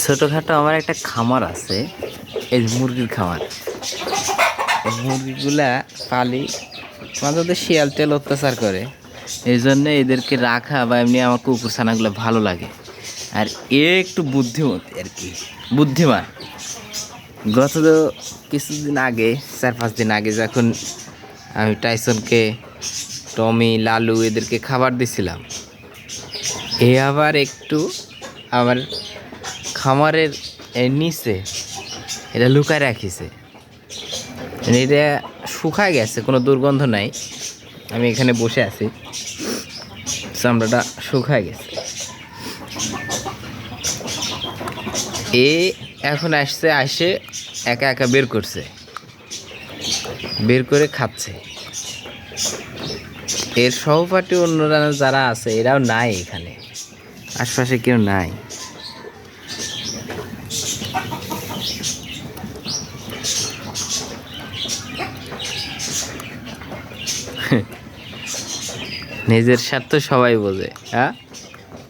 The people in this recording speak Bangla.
ছোটোখাটো আমার একটা খামার আছে, এই যে মুরগির খামার। এই মুরগিগুলা পালি, মাঝে মধ্যে শিয়াল টেল অত্যাচার করে, এই জন্য এদেরকে রাখা বা এমনি আমার কুকুর ছানাগুলো ভালো লাগে। আর এ একটু বুদ্ধিমতী আর কি, বুদ্ধিমান। গত কিছুদিন আগে, 4-5 দিন আগে, যখন আমি টাইসনকে, টমি, লালু এদেরকে খাবার দিছিলাম, এ আবার একটু আমার খামারের নিচে এটা লুকায় রাখিছে। এটা শুকায় গেছে, কোনো দুর্গন্ধ নাই। আমি এখানে বসে আছি, চামড়াটা শুকায় গেছে। এ এখন আসে একা একা বের করছে, বের করে খাচ্ছে। এর সহপাঠী অন্যরা যারা আছে এরাও নাই, এখানে আশপাশে কেউ নাই। নিজের স্বার্থ সবাই বোঝে, হ্যাঁ।